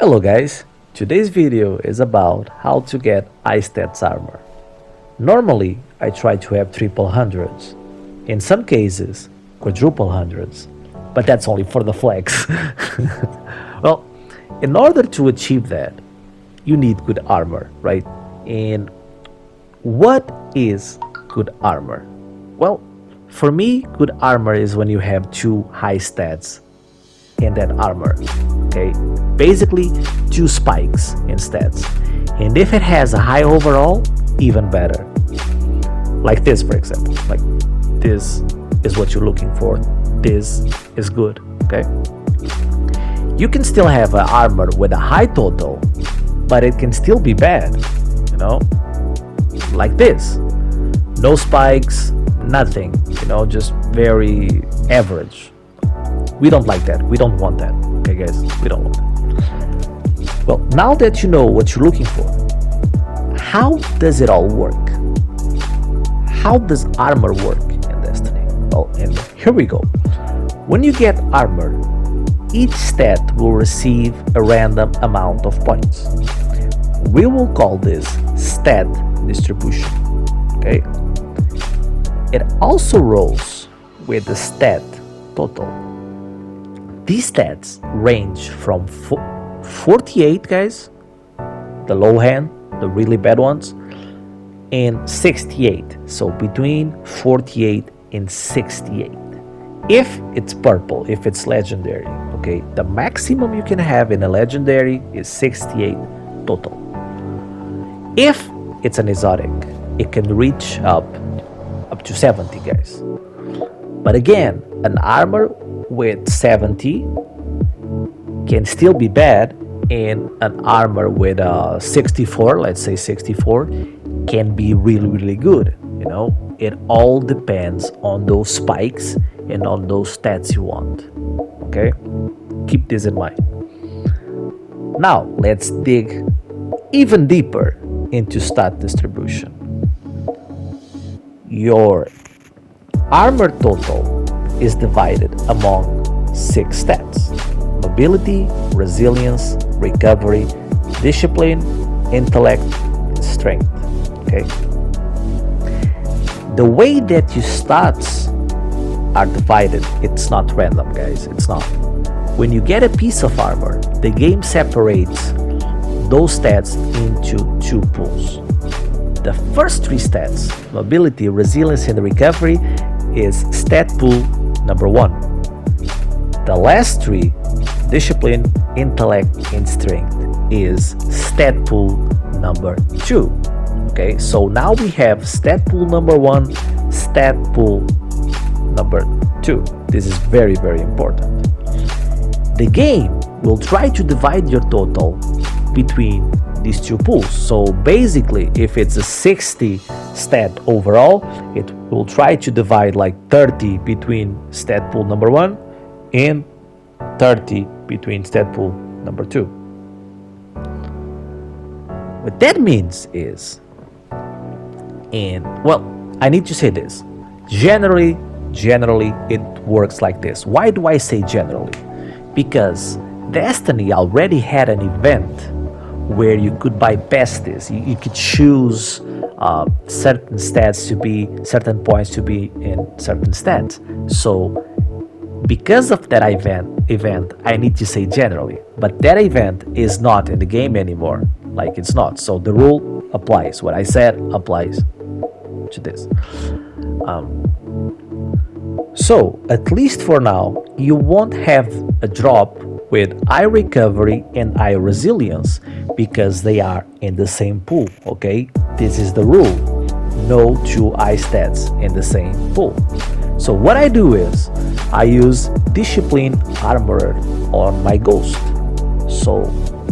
Hello guys, today's video is about how to get high stats armor. Normally, I try to have triple hundreds, in some cases quadruple hundreds, but that's only for the flex. Well, in order to achieve that, you need good armor, right? And what is good armor? Well, for me, good armor is when you have two high stats in that armor, okay? Basically, two spikes in stats. And if it has a high overall, even better. Like this, for example. Like this is what you're looking for. This is good, okay? You can still have an armor with a high total, but it can still be bad, you know? Like this. No spikes, nothing, just very average. We don't like that. We don't want that. Okay, guys? We don't want that. Well, now that you know what you're looking for, how does it all work? How does armor work in Destiny? Well, and here we go. When you get armor, each stat will receive a random amount of points. We will call this stat distribution. Okay? It also rolls with the stat total. These stats range from 48, guys, the low hand, the really bad ones, and 68. So between 48 and 68. If it's purple, if it's legendary, okay, the maximum you can have in a legendary is 68 total. If it's an exotic, it can reach up to 70, guys. But again, an armor with 70 can still be bad, and an armor with 64, let's say 64, can be really good. It all depends on those spikes and on those stats you want. Okay, keep this in mind. Now let's dig even deeper into stat distribution. Your armor total is divided among 6 stats: mobility, resilience, recovery, discipline, intellect, and strength. Okay? The way that your stats are divided, it's not random, guys. It's not. When you get a piece of armor, the game separates those stats into 2 pools. The first 3 stats, mobility, resilience, and recovery, is stat pool number 1. The last 3, discipline, intellect, and strength, is stat pool number 2. Okay, so now we have stat pool number 1, stat pool number 2. This is very important. The game will try to divide your total between these 2 pools. So basically, if it's a 60 stat overall, it will try to divide like 30 between stat pool number 1 and 30 between stat pool number 2. What that means is, I need to say this. Generally, it works like this. Why do I say generally? Because Destiny already had an event where you could bypass this. You could choose certain points to be in certain stats. So because of that event, I need to say generally. But that event is not in the game anymore. Like, it's not. So the rule applies. What I said applies to this. So at least for now, you won't have a drop with high recovery and high resilience because they are in the same pool. Okay, this is the rule. No 2 high stats in the same pool. So what I do is I use discipline armor on my ghost. So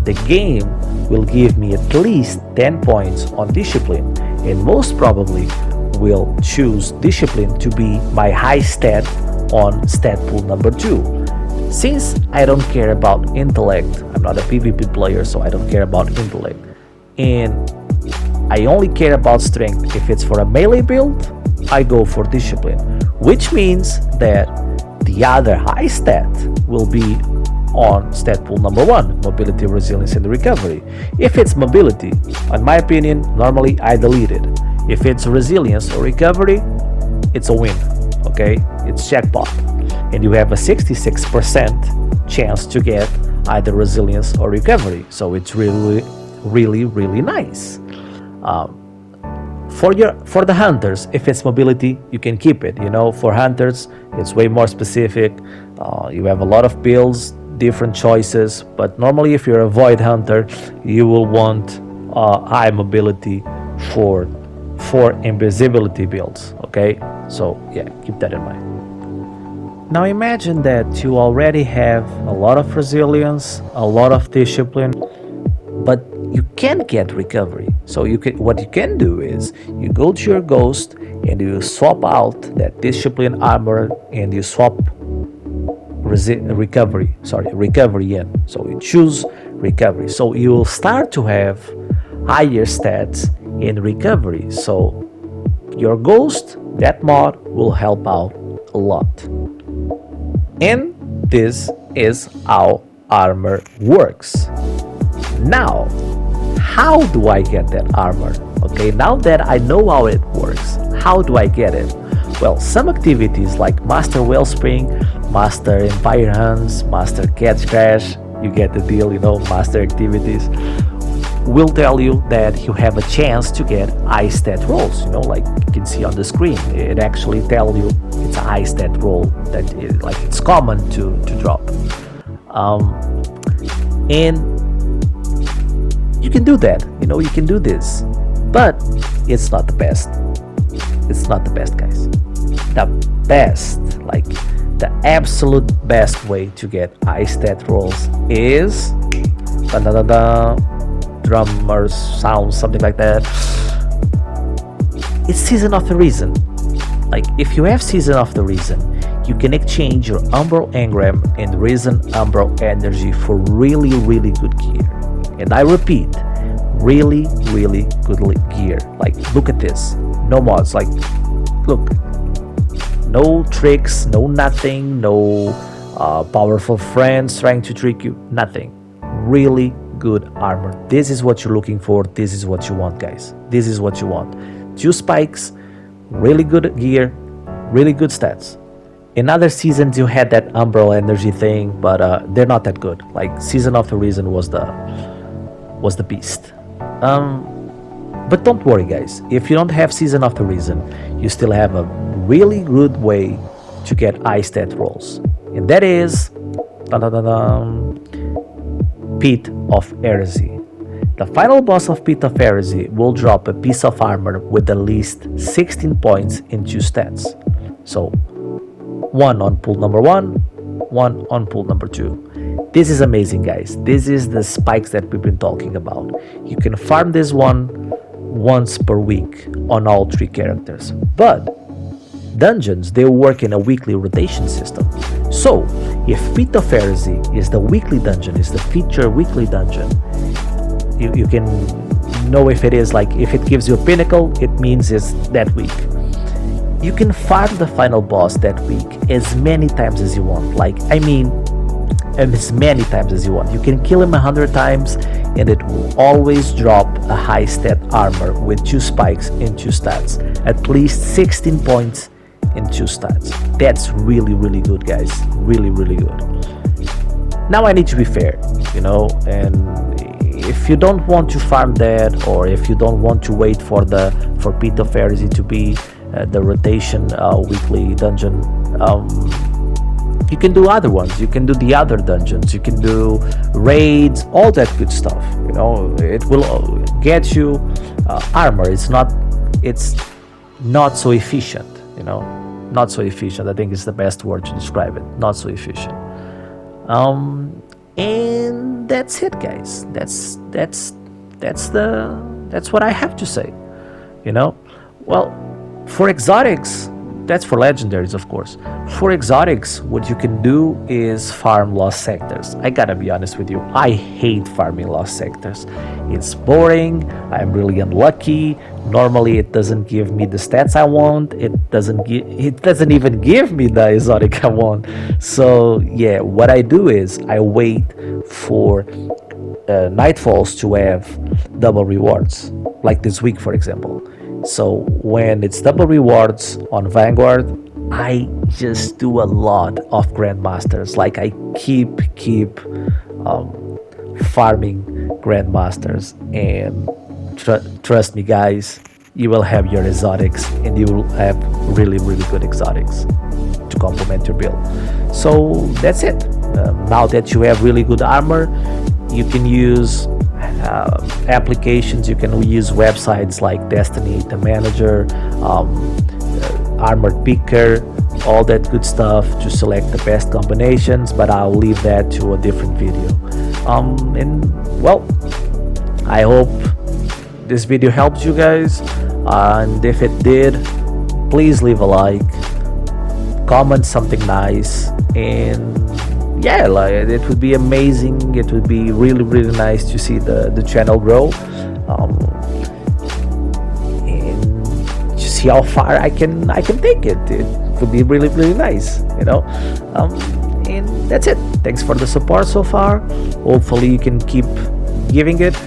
the game will give me at least 10 points on discipline, and most probably will choose discipline to be my high stat on stat pool number 2. Since I don't care about intellect, I'm not a PvP player, so I don't care about intellect, and I only care about strength. If it's for a melee build, I go for discipline, which means that the other high stat will be on Statpool number 1, mobility, resilience, and recovery. If it's mobility, in my opinion, normally I delete it. If it's resilience or recovery, it's a win, okay? It's jackpot. And you have a 66% chance to get either resilience or recovery. So it's really, really, really nice. For the hunters, if it's mobility, you can keep it. You know, for hunters, it's way more specific. You have a lot of builds, different choices. But normally, if you're a void hunter, you will want high mobility for invisibility builds. Okay, so yeah, keep that in mind. Now imagine that you already have a lot of resilience, a lot of discipline, but you can't get recovery. So what you can do is you go to your ghost and you swap out that discipline armor and you swap recovery in. So you choose recovery. So you will start to have higher stats in recovery. So your ghost, that mod will help out a lot. And this is how armor works. Now, how do I get that armor? Okay, now that I know how it works, how do I get it? Well, some activities like Master Wellspring, Master Empire Hunts, Master Catch Crash, you get the deal, you know, master activities, will tell you that you have a chance to get high stat rolls, you know, like you can see on the screen. It actually tells you it's a high stat roll that it's common to drop. And you can do that, you know, you can do this, but it's not the best. It's not the best, guys. The best, like the absolute best way to get high stat rolls is drummers sounds, something like that. It's Season of the Reason. Like if you have Season of the Reason, you can exchange your Umbral Engram and Reason Umbral energy for really, really good gear. And I repeat, really, really good gear. Like look at this. No mods. Like look. No tricks, no nothing, no powerful friends trying to trick you. Nothing. Really good armor. This is what you're looking for. This is what you want, guys. This is what you want. 2 spikes, really good gear, really good stats. In other seasons you had that Umbral energy thing, but they're not that good. Like Season of the Reason was the beast. But don't worry, guys. If you don't have Season of the Reason, you still have a really good way to get high stat rolls, and that is Pit of Heresy. The final boss of Pit of Heresy will drop a piece of armor with at least 16 points in 2 stats. So 1 on pool number 1, 1 on pool number 2. This is amazing, guys. This is the spikes that we've been talking about. You can farm this one once per week on all 3 characters, but dungeons, they work in a weekly rotation system. So if Pit of Heresy is the weekly dungeon, is the feature weekly dungeon, you can know if it is, like if it gives you a pinnacle, it means it's that week. You can farm the final boss that week as many times as you want. Like I mean as many times as you want. You can kill him 100 times and it will always drop a high stat armor with 2 spikes in 2 stats, at least 16 points in 2 stats. That's really, really good, guys. Really, really good. Now I need to be fair, you know, and if you don't want to farm that, or if you don't want to wait for Pit of Heresy to be the rotation weekly dungeon, you can do other ones. You can do the other dungeons. You can do raids, all that good stuff. You know, it will get you armor. It's not so efficient. You know, not so efficient. I think is the best word to describe it. Not so efficient. And that's it, guys. That's what I have to say. You know, well, for exotics, That's for legendaries, of course. For exotics, what you can do is farm lost sectors. I gotta be honest with you, I hate farming lost sectors. It's boring, I'm really unlucky. Normally it doesn't give me the stats I want. It doesn't even give me the exotic I want. So yeah, what I do is I wait for nightfalls to have double rewards, like this week for example. So when it's double rewards on Vanguard, I just do a lot of Grandmasters. Like I keep farming Grandmasters, and trust me guys, you will have your exotics, and you will have really good exotics to complement your build. So that's it. Now that you have really good armor, you can use applications, you can use websites like Destiny, the Manager, Armored Picker, all that good stuff to select the best combinations, but I'll leave that to a different video. And well, I hope this video helped you guys, and if it did, please leave a like, comment something nice, and yeah, like it would be amazing. It would be really nice to see the channel grow, and to see how far I can take it. It would be really nice, you know. And that's it. Thanks for the support so far. Hopefully you can keep giving it,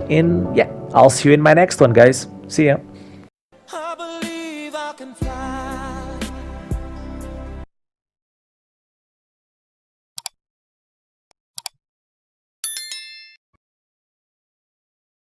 and yeah, I'll see you in my next one, guys. See ya.